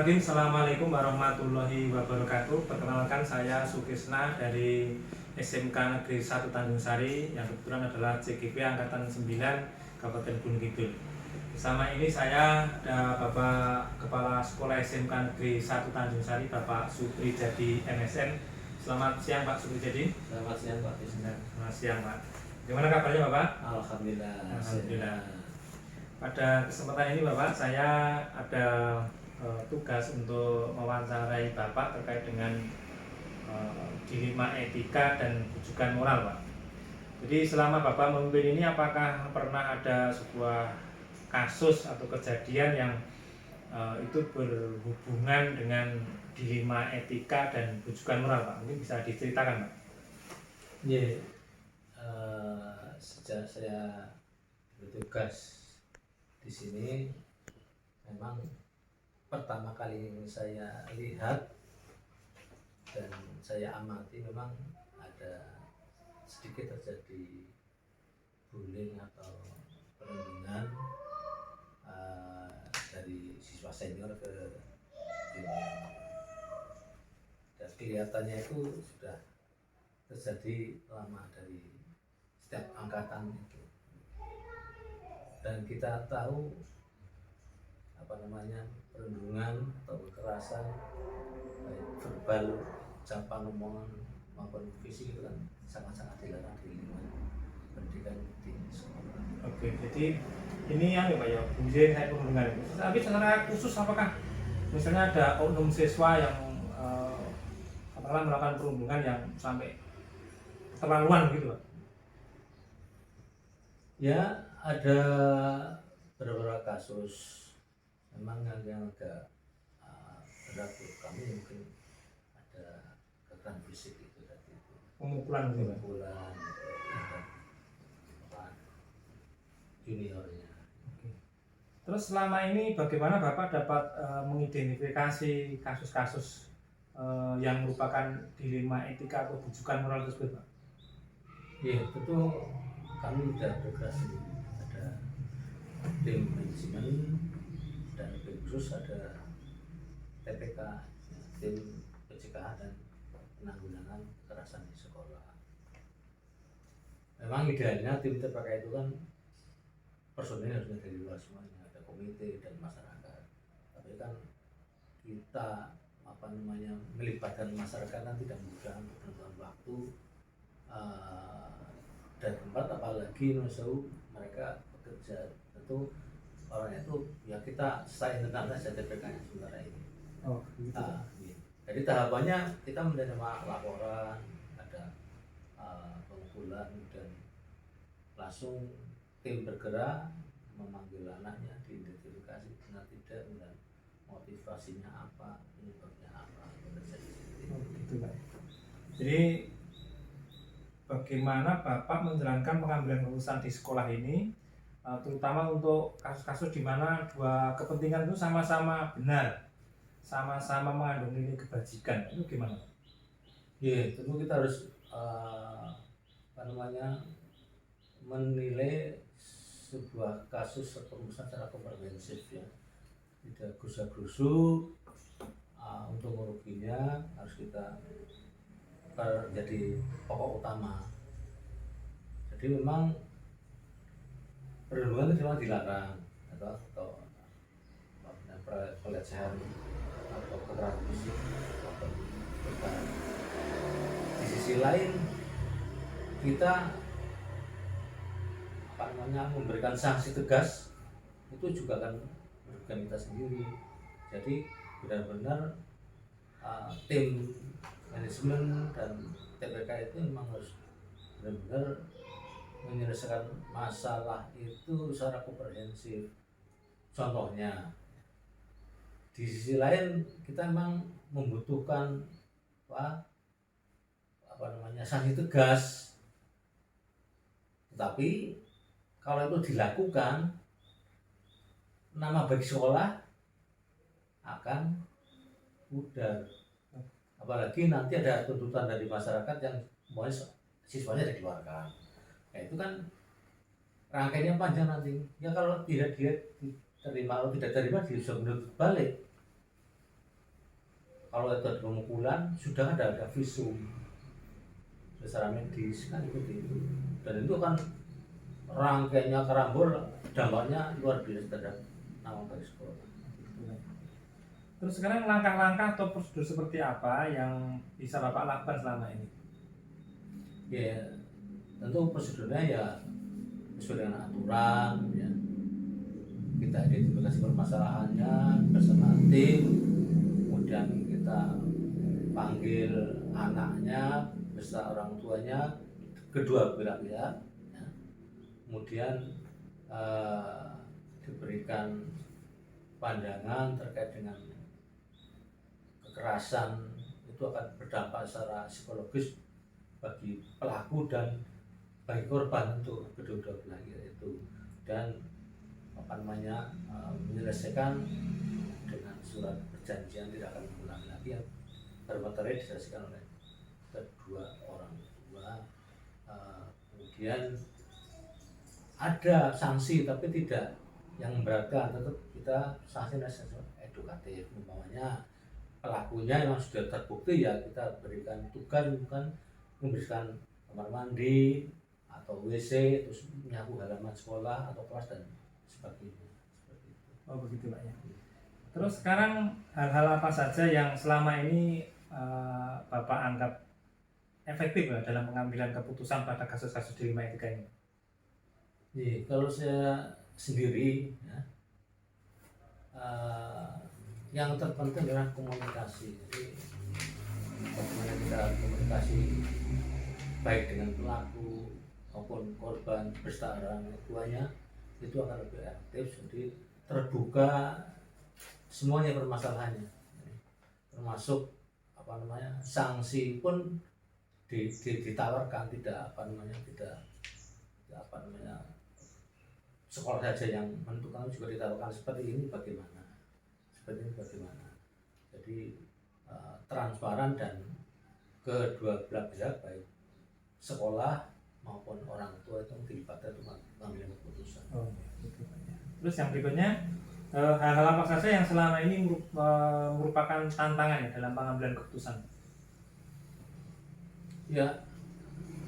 Bismillahirrahmanirrahim. Assalamualaikum warahmatullahi wabarakatuh. Perkenalkan, saya Sukisna dari SMK Negeri 1 Tanjung Sari yang kebetulan adalah CGP Angkatan 9 Kabupaten Gunung Kidul. Bersama ini saya ada Bapak Kepala Sekolah SMK Negeri 1 Tanjung Sari, Bapak Suprijadi MSN. Selamat siang Pak Suprijadi. Selamat siang Pak Bisna. Selamat siang Pak. Gimana kabarnya Bapak? Alhamdulillah. Alhamdulillah. Pada kesempatan ini Bapak, saya ada tugas untuk mewawancarai Bapak terkait dengan dilema etika dan rujukan moral Pak. Jadi selama Bapak memimpin ini, apakah pernah ada sebuah kasus atau kejadian yang itu berhubungan dengan dilema etika dan rujukan moral Pak? Mungkin bisa diceritakan Pak. Ya, sejak saya bertugas di sini, memang pertama kali ini saya lihat dan saya amati, memang ada sedikit terjadi bullying atau perundungan dari siswa senior ke junior, dan kelihatannya itu sudah terjadi lama dari setiap angkatan itu. Dan kita tahu perundungan atau kekerasan baik verbal, ucapan, omongan maupun fisik itu kan sangat-sangat dilarang di lingkungan pendidikan di sekolah. Oke, jadi ini yang Pak ya, bullying saya perundungan. Tapi secara khusus apakah misalnya ada oknum siswa yang katakanlah melakukan perundungan yang sampai keterlaluan gitu Pak? Ya, ada beberapa kasus memang yang agak berat buat kami, mungkin ada kekerasan fisik itu tadi itu, Pemukulan gitu Pak? pemukulan juniornya. Oke. Terus selama ini bagaimana Bapak dapat mengidentifikasi kasus-kasus yang merupakan dilema etika atau rujukan moral tersebut Pak? Ya, tentu kami sudah bergerak sendiri. Ada tim manajemen dan tim khusus, ada TPK, tim pencegahan dan penanggulangan kekerasan di sekolah. Memang idealnya tim TPK itu kan personilnya harusnya dari luar semuanya, ada komite dan masyarakat. Tapi kan kita melibatkan masyarakat kan tidak mudah untuk menentukan waktu dan tempat, apalagi mereka bekerja. Tentu orang itu ya kita selesai tentang saja TPK-nya sementara ini. Oh, gitu. Iya. Jadi tahapannya kita menerima laporan ada pengumpulan, dan langsung tim bergerak memanggil anaknya, diidentifikasi benar tidak, dan motivasinya apa, penyebabnya apa, terjadi seperti itu. Oh, gitu Pak. Jadi bagaimana Bapak menjalankan pengambilan keputusan di sekolah ini, terutama untuk kasus-kasus di mana dua kepentingan itu sama-sama benar, sama-sama mengandung nilai kebajikan, itu gimana? Ya, tentu kita harus menilai sebuah kasus atau urusan secara komprehensif ya, tidak gusa-gusu. Untuk meruginya harus kita jadi pokok utama. Jadi memang perundungan itu memang dilarang, atau pelecehan atau kekerasan fisik atau verbal. Di sisi lain kita memberikan sanksi tegas, itu juga akan merugikan kita sendiri. Jadi benar-benar tim manajemen dan TPK itu memang harus benar-benar menyelesaikan masalah itu secara komprehensif. Contohnya, di sisi lain kita memang membutuhkan sanksi tegas, tetapi kalau itu dilakukan, nama baik sekolah akan pudar. Apalagi nanti ada tuntutan dari masyarakat yang mau siswanya dikeluarkan. Nah, itu kan rangkaiannya panjang nanti. Ya kalau tidak diterima atau tidak terima, bisa menuntut balik. kalau itu ada pemukulan sudah ada visum secara medis kan seperti itu, dan itu kan rangkainya karambol dampaknya luar biasa terhadap nama baik sekolah. Terus sekarang langkah-langkah atau prosedur seperti apa yang bisa Bapak lakukan selama ini? Ya tentu prosedurnya ya sesuai dengan aturan ya, kita identifikasi permasalahannya bersama tim, kemudian kita panggil anaknya beserta orang tuanya, kedua belah pihak ya. Kemudian diberikan pandangan terkait dengan kekerasan itu akan berdampak secara psikologis bagi pelaku dan bagi korban untuk kedua-dua belah itu, dan menyelesaikan dengan surat perjanjian tidak akan mengulangi lagi yang terbatalnya diselesaikan oleh kedua orang tua. Kemudian ada sanksi tapi tidak yang memberatkan, tetap kita sanksi edukatif, umpamanya pelakunya yang sudah terbukti ya kita berikan tugas, bukan memberikan kamar mandi atau WC terus menyapu halaman sekolah atau kelas dan sebagainya. Seperti itu. Oh begitu Pak ya. Terus sekarang hal-hal apa saja yang selama ini Bapak anggap efektif ya dalam pengambilan keputusan pada kasus-kasus dilema etika ini? Kalau saya sendiri ya, yang terpenting adalah komunikasi. Jadi bagaimana kita komunikasi baik dengan pelaku maupun korban beserta orang tuanya itu akan lebih aktif, jadi terbuka semuanya permasalahannya, termasuk sanksi pun ditawarkan, tidak sekolah saja yang menentukan, juga ditawarkan seperti ini bagaimana. Jadi transparan dan kedua belah pihak baik sekolah maupun orang tua itu dilibatkan untuk mengambil keputusan. Oh, gitu. Terus yang berikutnya, hal-hal apa saja yang selama ini merupakan tantangan ya dalam pengambilan keputusan? Ya,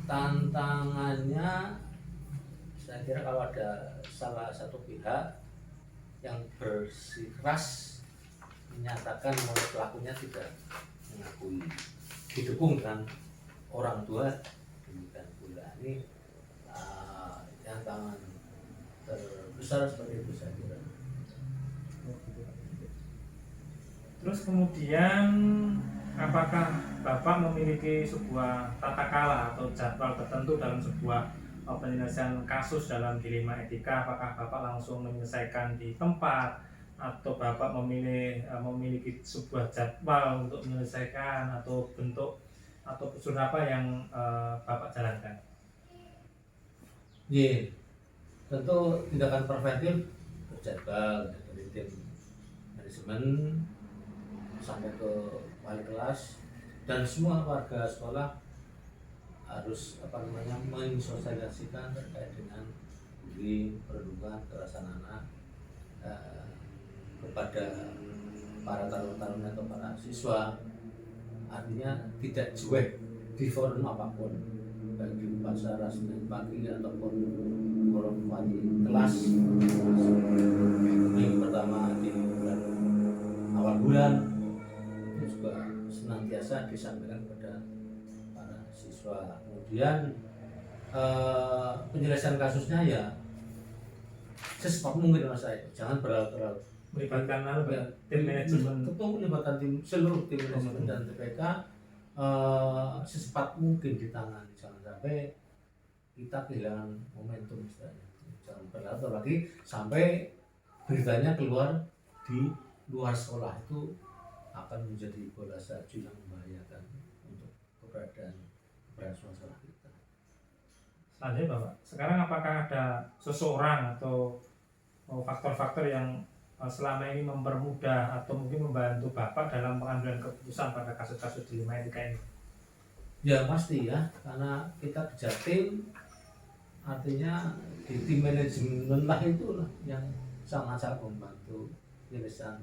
tantangannya saya kira kalau ada salah satu pihak yang bersikeras menyatakan bahwa pelakunya tidak mengakui, didukung dengan orang tua, demikian pula ini tantangan terbesar seperti itu saya kira. Terus kemudian apakah Bapak memiliki sebuah tata cara atau jadwal tertentu dalam sebuah penyelesaian kasus dalam dilema etika? Apakah Bapak langsung menyelesaikan di tempat atau Bapak memiliki sebuah jadwal untuk menyelesaikan, atau bentuk atau prosedur apa yang Bapak jalankan? Tentu tindakan preventif berjadwal dari tim manajemen sampai ke wali kelas dan semua warga sekolah harus mensosialisasikan terkait dengan bullying, perundungan, kekerasan anak kepada para taruna atau para siswa, artinya tidak cuek di forum apapun, baik di upacara Senin pagi ataupun forum wali kelas minggu pertama di awal bulan, itu juga senantiasa disampaikan kepada para siswa. Kemudian penyelesaian kasusnya ya secepat mungkin, mas saya jangan berlarut-larut, melibatkan tim manajemen, tentu melibatkan seluruh tim manajemen dan TPK secepat mungkin ditangani, jangan sampai kita kehilangan momentum misalnya. Jangan berlarut lagi sampai beritanya keluar di luar sekolah, itu akan menjadi bola salju yang membahayakan untuk keberadaan masalah kita. Selanjutnya Bapak, sekarang apakah ada seseorang atau faktor-faktor yang selama ini mempermudah atau mungkin membantu Bapak dalam pengambilan keputusan pada kasus-kasus dilema etika ini? Ya pasti ya, karena kita kerja tim, artinya di tim manajemen lah itulah yang sangat membantu penyelesaian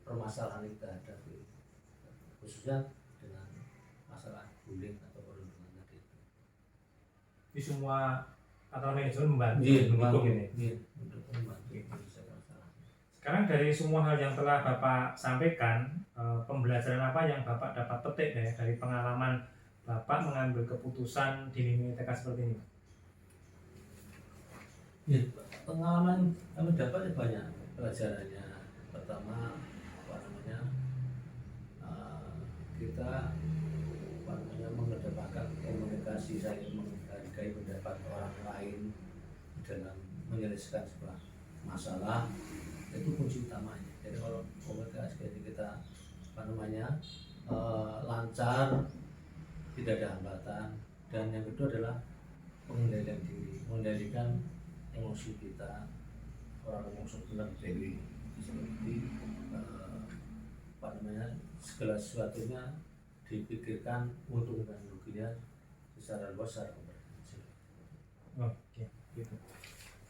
permasalahan kita hadapi. khususnya dengan masalah bullying atau perundungan tadi itu. Di semua aturan manajemen membantu Iya, mendukung ini. Iya, mendukung membantu menyelesaikan masalah. Sekarang dari semua hal yang telah Bapak sampaikan, pembelajaran apa yang Bapak dapat petik ya, dari pengalaman Bapak mengambil keputusan di lini TK seperti ini? Ya, pengalaman kami dapat ya banyak pelajarannya. Pertama, apa namanya, kita apa namanya mengedepankan komunikasi, saling menghargai pendapat orang lain dalam menyelesaikan sebuah masalah, itu kunci utamanya. Jadi kalau komunikasi kita apa namanya lancar, tidak ada hambatan, dan yang kedua adalah pengendalian diri, mengendalikan emosi kita. Orang emosi benar dewi seperti apa namanya, segala sesuatunya dipikirkan untung dan ruginya secara luas, secara komprehensif. Oke, gitu.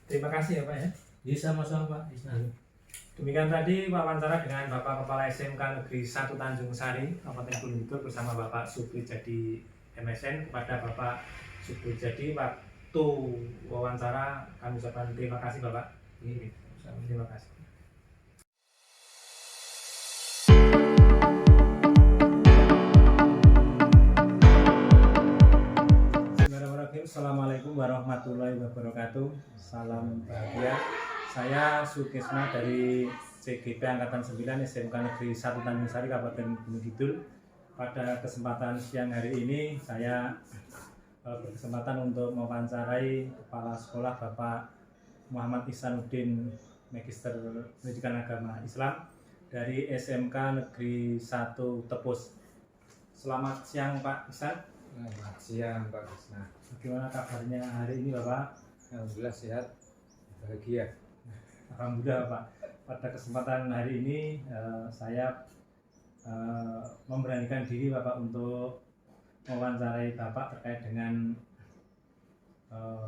Terima kasih ya Pak ya. Jadi sama-sama Pak Isna. Demikian tadi wawancara dengan Bapak Kepala SMK Negeri 1 Tanjung Sari, Kabupaten Gunung Kidul bersama Bapak Supri Jadi MSN. Kepada Bapak Supri Jadi, waktu wawancara kami ucapkan terima kasih Bapak. Terima kasih. Assalamualaikum warahmatullahi wabarakatuh. Salam bahagia. Saya Sukesma dari CGP Angkatan 9 SMK Negeri 1 Tanjung Sari, Kabupaten Gunung Kidul. Pada kesempatan siang hari ini saya berkesempatan untuk mewawancarai Kepala Sekolah Bapak Muhammad Ihsanuddin, Magister Pendidikan Agama Islam dari SMK Negeri 1 Tepus. Selamat siang Pak Ihsan. Selamat siang Pak Krisna. Bagaimana kabarnya hari ini Bapak? Alhamdulillah sehat, bahagia. Alhamdulillah Pak. Pada kesempatan hari ini saya memberanikan diri Bapak untuk mewawancarai Bapak terkait dengan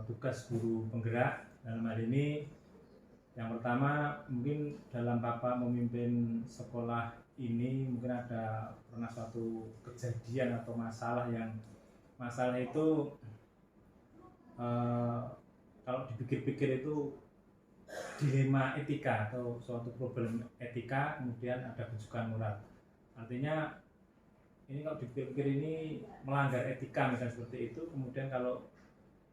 tugas guru penggerak. Dalam hal ini yang pertama, mungkin dalam Bapak memimpin sekolah ini mungkin ada pernah suatu kejadian atau masalah itu kalau dipikir-pikir itu dilema etika atau suatu problem etika, kemudian ada bentukan moral. Artinya ini kalau dipikir-pikir ini melanggar etika misalnya seperti itu, kemudian kalau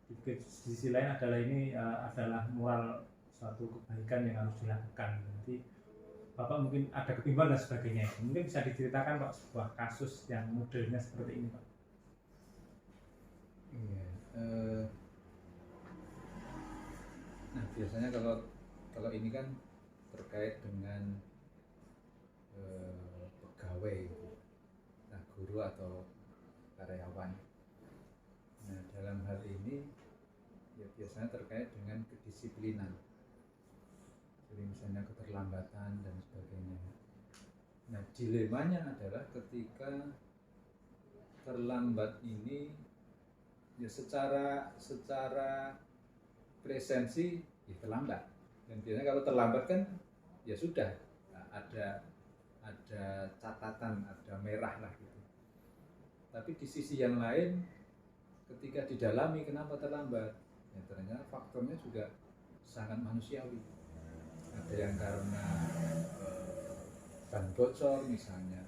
dipikir di sisi lain adalah ini adalah moral, suatu kebaikan yang harus dilakukan. Nanti Bapak mungkin ada kebimbangan dan sebagainya. Mungkin bisa diceritakan Pak sebuah kasus yang modelnya seperti ini Pak. Iya. Nah biasanya kalau ini kan terkait dengan pegawai, nah guru atau karyawan. Nah dalam hal ini ya biasanya terkait dengan kedisiplinan. Jadi misalnya keterlambatan dan sebagainya. Nah dilemanya adalah ketika terlambat ini ya secara presensi ya terlambat, dan biasanya kalau terlambat kan ya sudah ada catatan, ada merah lah gitu. Tapi di sisi yang lain ketika didalami kenapa terlambat, ya ternyata faktornya juga sangat manusiawi. Ada yang karena ban bocor misalnya,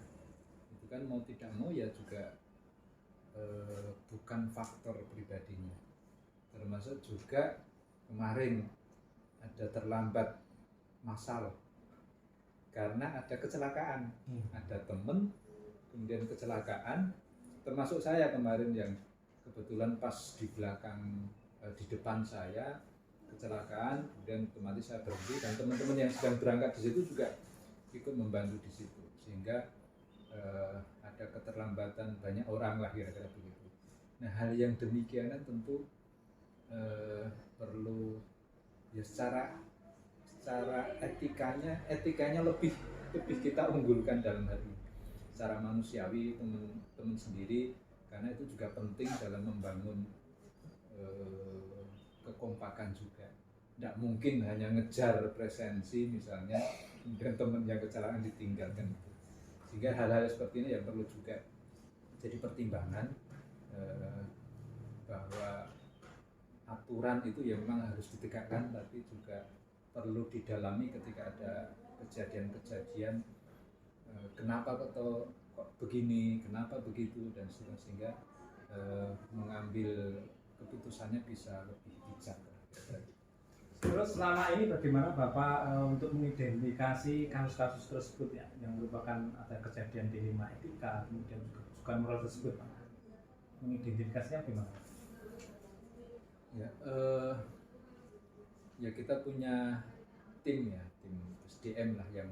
itu kan mau tidak mau ya juga bukan faktor pribadinya. Termasuk juga kemarin ada terlambat massal karena ada kecelakaan, ada temen kemudian kecelakaan, termasuk saya kemarin yang kebetulan pas di belakang di depan saya kecelakaan, kemudian otomatis saya berhenti dan teman-teman yang sedang berangkat di situ juga ikut membantu di situ, sehingga ada keterlambatan banyak orang lah kira-kira begitu. Nah hal yang demikian tentu perlu ya secara etikanya lebih kita unggulkan dalam hal ini. Secara manusiawi teman-teman sendiri, karena itu juga penting dalam membangun kekompakan juga. Tidak mungkin hanya ngejar presensi misalnya kemudian teman yang kecelakaan ditinggalkan itu. Sehingga hal-hal seperti ini yang perlu juga jadi pertimbangan, bahwa aturan itu ya memang harus ditegakkan, tapi juga perlu didalami ketika ada kejadian-kejadian, kenapa kok begini, kenapa begitu, dan seterusnya, sehingga mengambil keputusannya bisa lebih bijak. Terus selama ini bagaimana Bapak untuk mengidentifikasi kasus-kasus tersebut ya, yang merupakan ada kejadian dilema etika, kemudian juga moral tersebut, Pak? Mengidentifikasinya bagaimana? Ya, ya kita punya tim ya, tim SDM lah yang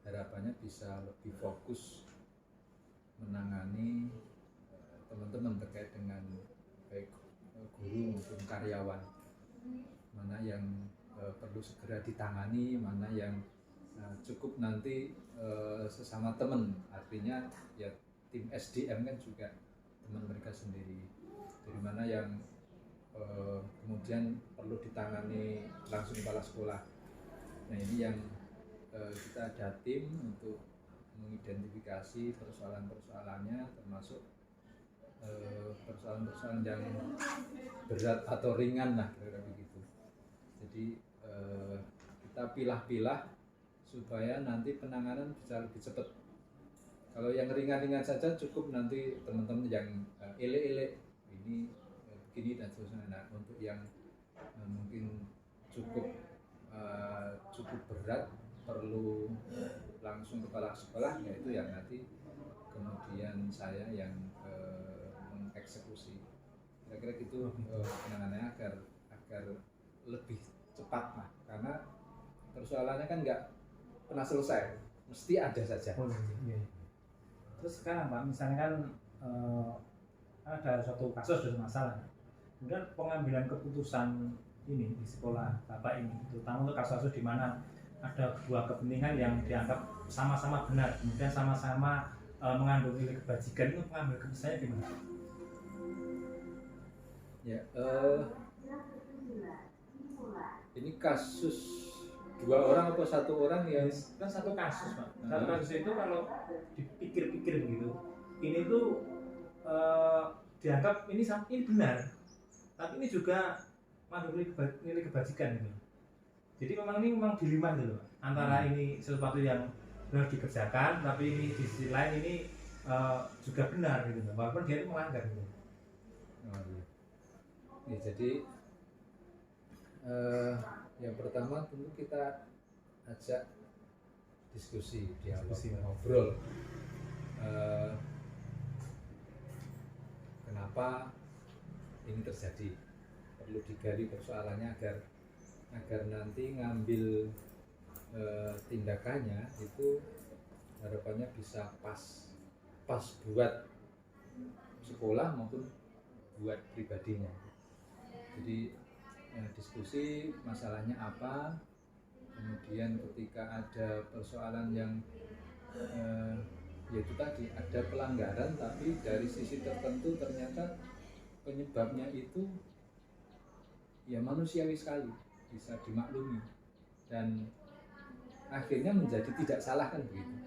harapannya bisa lebih fokus menangani teman-teman terkait dengan baik guru maupun karyawan, mana yang perlu segera ditangani, mana yang cukup nanti sesama teman, artinya ya tim SDM kan juga teman mereka sendiri, dari mana yang kemudian perlu ditangani langsung kepala sekolah. Nah ini yang kita ada tim untuk mengidentifikasi persoalan-persoalannya, termasuk persoalan-persoalan yang berat atau ringan lah kira-kira begitu. Jadi kita pilah-pilah supaya nanti penanganan bisa lebih cepat. Kalau yang ringan-ringan saja cukup nanti teman-teman yang elek-elek ini begini dan seterusnya. Nah untuk yang mungkin cukup berat, perlu langsung kepala sekolah, yaitu yang nanti kemudian saya yang mengeksekusi. Kira-kira gitu penanganannya agar lebih cepat lah, karena persoalannya kan nggak pernah selesai, mesti ada saja. Iya. Terus sekarang Pak, misalnya kan ada suatu kasus dan masalah, kemudian pengambilan keputusan ini di sekolah Bapak ini, terutama untuk kasus-kasus di mana ada dua kepentingan yang dianggap sama-sama benar, kemudian sama-sama mengandung nilai kebajikan, itu pengambil keputusannya gimana? Ya, ini kasus dua orang atau satu orang ya? Kan satu kasus Pak. Satu kasus itu kalau dipikir-pikir begitu, ini tuh dianggap ini benar, tapi ini juga mengandung nilai kebajikan gitu. Jadi memang dilema gitu loh, antara ini sesuatu yang harus dikerjakan, tapi ini di sisi lain ini juga benar gitu, walaupun dia itu melanggar gitu. Oh, iya. Ya, jadi yang pertama tentu kita ajak diskusi, dialog, ngobrol. Kenapa ini terjadi? Perlu digali persoalannya agar nanti ngambil tindakannya itu harapannya bisa pas buat sekolah maupun buat pribadinya. Jadi diskusi masalahnya apa, kemudian ketika ada persoalan yang yaitu tadi ada pelanggaran, tapi dari sisi tertentu ternyata penyebabnya itu ya manusiawi sekali, bisa dimaklumi, dan akhirnya menjadi tidak salah kan begitu.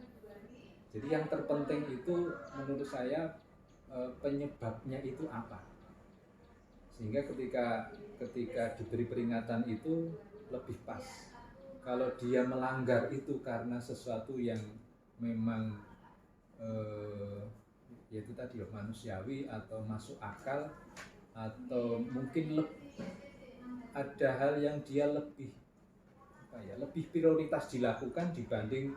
Jadi yang terpenting itu menurut saya penyebabnya itu apa, sehingga ketika diberi peringatan itu lebih pas. Kalau dia melanggar itu karena sesuatu yang memang yaitu tadi manusiawi atau masuk akal, atau mungkin ada hal yang dia lebih prioritas dilakukan dibanding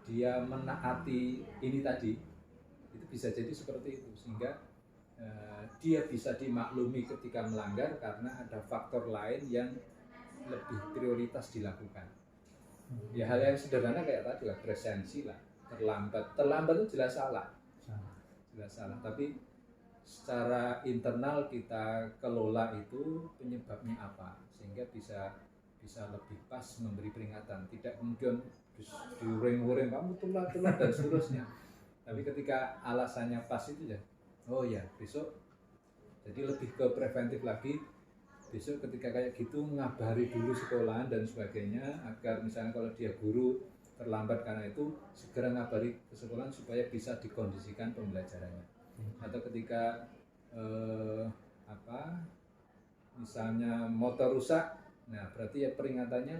dia menaati ini tadi, itu bisa jadi seperti itu, sehingga dia bisa dimaklumi ketika melanggar karena ada faktor lain yang lebih prioritas dilakukan. Ya hal yang sederhana kayak tadi lah, presensi lah, terlambat itu jelas salah, tapi secara internal kita kelola itu penyebabnya apa, sehingga bisa lebih pas memberi peringatan, tidak kemudian diuring-uring kamu telat dan seterusnya. Tapi ketika alasannya pas itu ya, oh ya besok, jadi lebih ke preventif lagi. Besok ketika kayak gitu ngabari dulu sekolahan dan sebagainya, agar misalnya kalau dia guru terlambat karena itu segera ngabari ke sekolah supaya bisa dikondisikan pembelajarannya. Atau ketika misalnya motor rusak, nah berarti ya peringatannya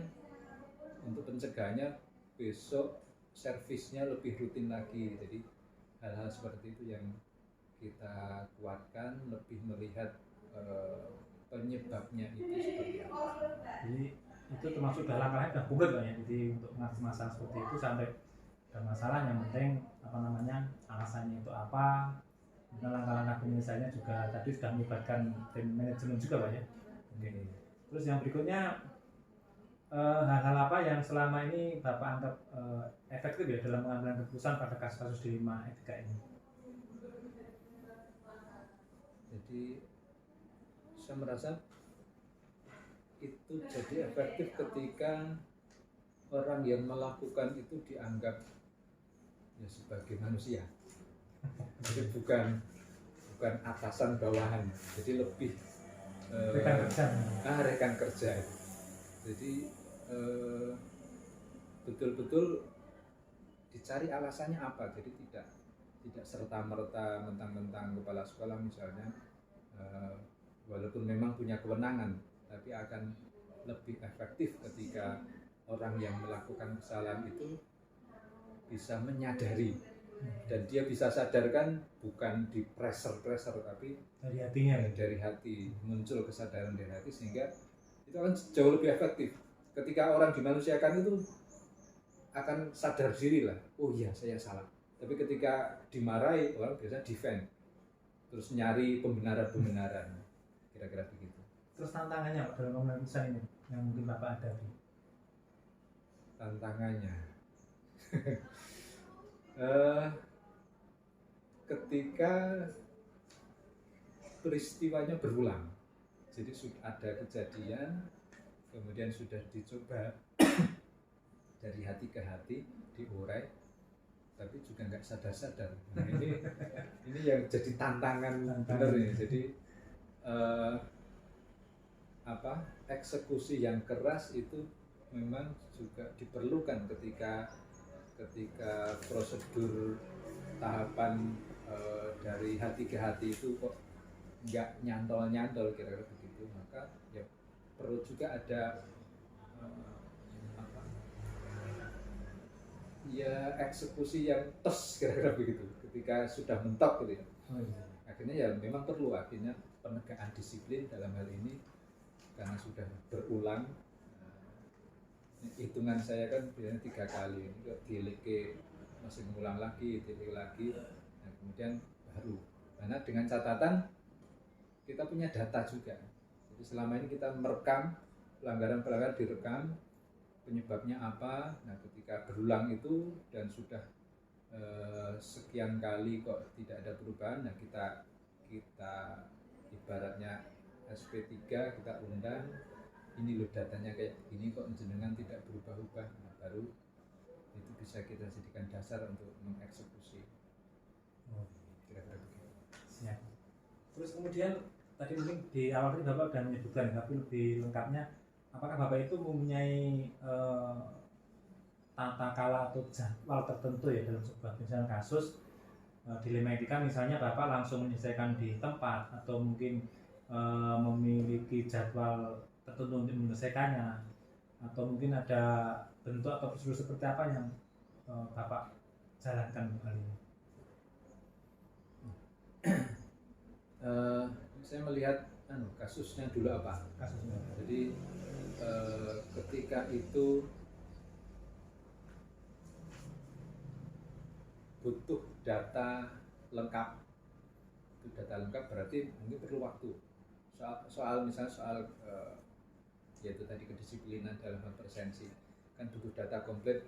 untuk pencegahannya besok servisnya lebih rutin lagi. Jadi hal-hal seperti itu yang kita kuatkan, lebih melihat penyebabnya itu seperti apa. Jadi itu termasuk dalam langkahnya sudah konkret Pak ya. Jadi untuk mengatasi masalah seperti itu sampai ada masalah yang penting alasannya itu apa. Nah, langkah-langkah penyelesaiannya juga tadi sudah melibatkan tim manajemen juga Pak ya. Oke. Terus yang berikutnya hal-hal apa yang selama ini Bapak anggap efektif ya dalam mengambil keputusan pada kasus-kasus dilema etika ini? Jadi saya merasa itu jadi efektif ketika orang yang melakukan itu dianggap ya sebagai manusia. Jadi bukan atasan bawahan, jadi lebih rekan kerja. Jadi betul-betul dicari alasannya apa. Jadi tidak serta-merta mentang-mentang kepala sekolah misalnya walaupun memang punya kewenangan, tapi akan lebih efektif ketika orang yang melakukan kesalahan itu bisa menyadari dan dia bisa sadarkan, bukan di pressure tapi dari hatinya, dari hati, muncul kesadaran dari hati, sehingga itu akan jauh lebih efektif. Ketika orang dimanusiakan itu akan sadar diri lah, oh iya saya salah. Tapi ketika dimarahi, orang biasanya defend, terus nyari pembenaran, kira-kira begitu. Terus tantangannya Pak dalam pemeriksaan ini yang mungkin Bapak hadapi? Tantangannya ketika peristiwanya berulang, jadi sudah ada kejadian, kemudian sudah dicoba dari hati ke hati diurai, tapi juga nggak sadar. Nah, ini yang jadi tantangan benar ya. Jadi eksekusi yang keras itu memang juga diperlukan ketika prosedur tahapan dari hati ke hati itu kok nggak nyantol kira-kira begitu. Maka ya perlu juga ada ya eksekusi yang tes, kira-kira begitu, ketika sudah mentok gitu ya. Akhirnya ya memang perlu akhirnya penegakan disiplin dalam hal ini karena sudah berulang. Hitungan saya kan biasanya 3 kali, ini kok dileke masih mengulang lagi, dileke lagi, nah, kemudian baru. Karena dengan catatan kita punya data juga. Jadi selama ini kita merekam pelanggaran direkam, penyebabnya apa. Nah ketika berulang itu dan sudah sekian kali kok tidak ada perubahan, nah kita ibaratnya SP3 kita undang, ini loh datanya kayak gini kok jenengan tidak berubah-ubah. Nah baru itu bisa kita jadikan dasar untuk mengeksekusi. Kira-kira begitu. Siap. Terus kemudian tadi mungkin di awal tadi Bapak sudah menyebutkan, tapi lebih lengkapnya, apakah Bapak itu mempunyai tata kala atau jadwal tertentu ya dalam sebuah misalnya kasus dilema etika, misalnya Bapak langsung menyelesaikan di tempat atau mungkin memiliki jadwal tertentu untuk menyelesaikannya, atau mungkin ada bentuk atau prosedur seperti apa yang Bapak jalankan kali ini? Saya melihat kasusnya dulu apa. Kasusnya. Jadi ketika itu butuh data lengkap. Itu data lengkap berarti mungkin perlu waktu. Misalnya soal yaitu tadi kedisiplinan dalam hal presensi, kan butuh data komplit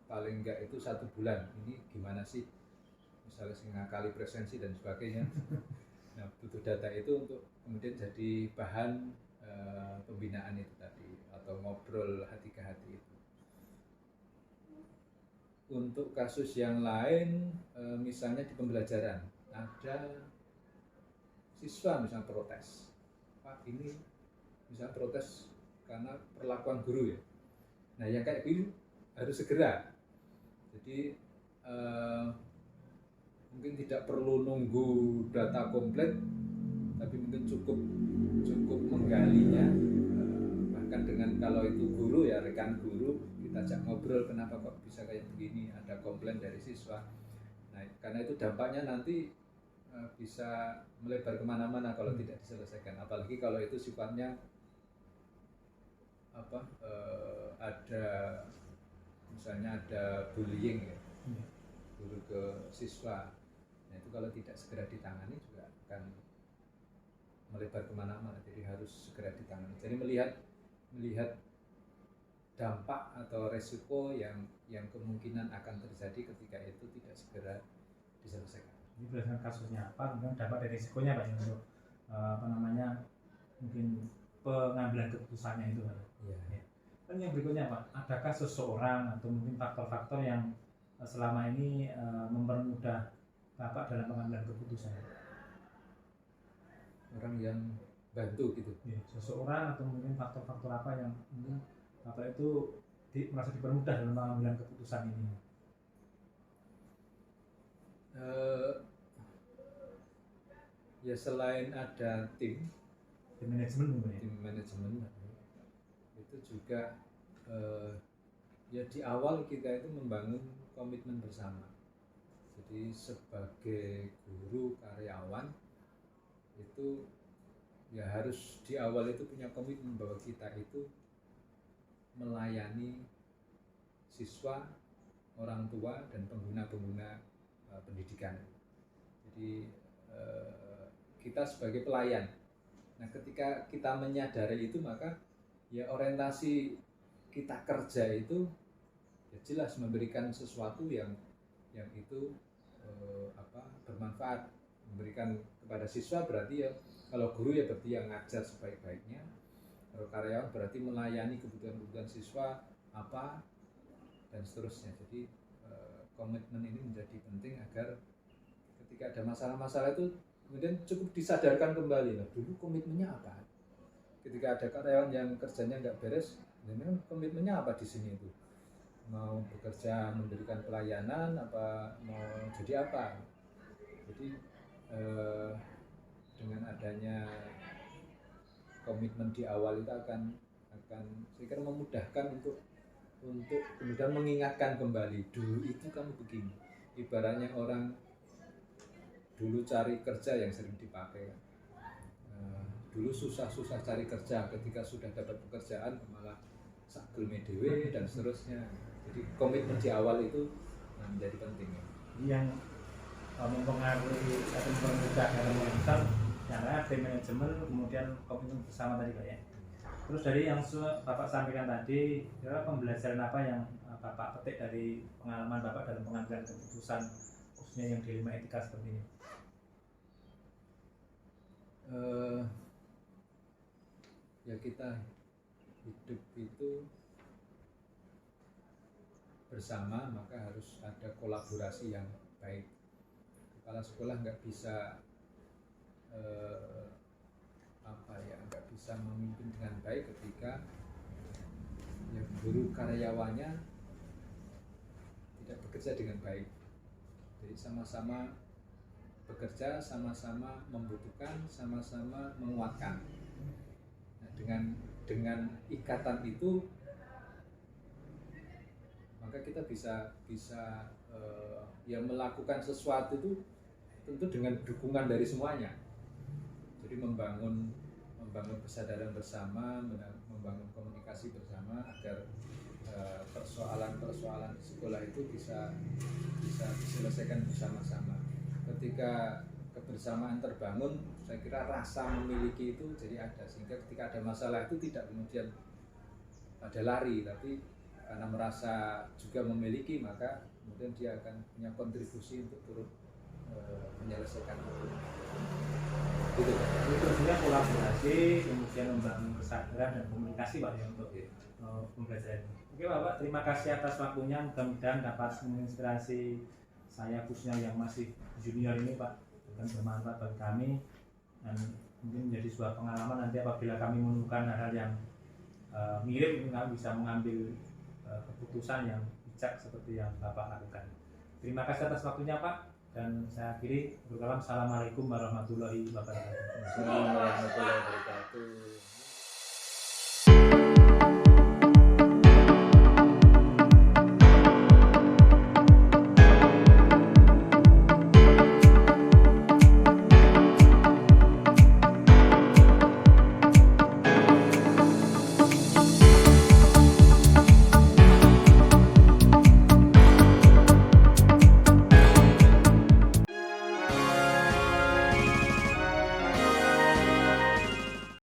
paling enggak itu 1 bulan. Ini gimana sih misalnya kali presensi dan sebagainya. Nah butuh data itu untuk kemudian jadi bahan pembinaan itu tadi, atau ngobrol hati ke hati itu. Untuk kasus yang lain misalnya di pembelajaran ada siswa misalnya protes, Pak ini misalnya protes karena perlakuan guru ya. Nah yang kayak gini harus segera Jadi mungkin tidak perlu nunggu data komplit, tapi mungkin cukup menggalinya. Bahkan dengan kalau itu guru ya rekan guru, kita ajak ngobrol kenapa kok bisa kayak begini, ada komplain dari siswa. Nah, karena itu dampaknya nanti bisa melebar kemana-mana kalau tidak diselesaikan. Apalagi kalau itu sifatnya ada misalnya ada bullying ya, guru ke siswa. Nah itu kalau tidak segera ditangani juga akan melebar kemana-mana. Jadi harus segera ditangani. Jadi melihat dampak atau resiko yang kemungkinan akan terjadi ketika itu tidak segera diselesaikan. Ini berdasarkan kasusnya apa, kemudian dampak dari risikonya Pak, untuk mungkin pengambilan keputusannya itu Pak. Ya. Dan yang berikutnya Pak, adakah seseorang atau mungkin faktor-faktor yang selama ini mempermudah Bapak dalam pengambilan keputusan? Orang yang bantu gitu. Ya, seseorang atau mungkin faktor-faktor apa yang mungkin Bapak itu merasa dipermudah dalam pengambilan keputusan ini? Ya selain ada tim manajemen mungkin ya? Tim manajemen itu juga ya di awal kita itu membangun komitmen bersama. Jadi sebagai guru karyawan itu ya harus di awal itu punya komitmen bahwa kita itu melayani siswa, orang tua dan pengguna-pengguna pendidikan. Jadi kita sebagai pelayan. Nah, ketika kita menyadari itu, maka ya orientasi kita kerja itu ya jelas memberikan sesuatu yang itu bermanfaat, memberikan kepada siswa. Berarti ya kalau guru ya berarti yang ngajar sebaik-baiknya, kalau karyawan berarti melayani kebutuhan siswa apa dan seterusnya. Jadi komitmen ini menjadi penting agar ketika ada masalah-masalah itu kemudian cukup disadarkan kembali. Nah, dulu komitmennya apa? Ketika ada karyawan yang kerjanya nggak beres, memang komitmennya apa di sini itu? Mau bekerja memberikan pelayanan apa mau jadi apa? Jadi dengan adanya komitmen di awal itu akan saya kira memudahkan untuk kemudian mengingatkan kembali, dulu itu kamu begini. Ibaratnya orang dulu cari kerja yang sering dipakai, dulu susah-susah cari kerja, ketika sudah dapat pekerjaan malah sakgel medewe dan seterusnya. Jadi komitmen di awal itu menjadi penting ya. Yang mempengaruhi atau mempermudah dalam menentukan yang tim manajemen, kemudian komitmen bersama tadi Pak ya. Terus dari yang Bapak sampaikan tadi, kira pembelajaran apa yang Bapak petik dari pengalaman Bapak dalam pengambilan keputusan khususnya yang dilema etika seperti ini? Ya kita hidup itu bersama, maka harus ada kolaborasi yang baik. Kepala sekolah nggak bisa nggak bisa memimpin dengan baik ketika yang guru karyawannya tidak bekerja dengan baik. Jadi sama-sama bekerja, sama-sama membutuhkan, sama-sama menguatkan. Nah, dengan ikatan itu maka kita bisa melakukan sesuatu itu tentu dengan dukungan dari semuanya. Jadi membangun kesadaran bersama, membangun komunikasi bersama agar persoalan-persoalan sekolah itu bisa diselesaikan bersama-sama. Ketika kebersamaan terbangun, saya kira rasa memiliki itu jadi ada, sehingga ketika ada masalah itu tidak kemudian pada lari, tapi karena merasa juga memiliki, maka kemudian dia akan punya kontribusi untuk turut menyelesaikan itu. Gitu. Itu sebenarnya kolaborasi, kemudian membangun kesadaran dan komunikasi Pak ya untuk pembelajaran. Oke Bapak, terima kasih atas waktunya. Mudah-mudahan dapat menginspirasi saya khususnya yang masih junior ini Pak, dan bermanfaat bagi kami dan mungkin menjadi sebuah pengalaman nanti apabila kami menemukan hal-hal yang mirip, kami bisa mengambil keputusan yang bijak seperti yang Bapak lakukan. Terima kasih atas waktunya Pak, dan saya akhiri. Assalamualaikum warahmatullahi wabarakatuh. Assalamualaikum warahmatullahi wabarakatuh.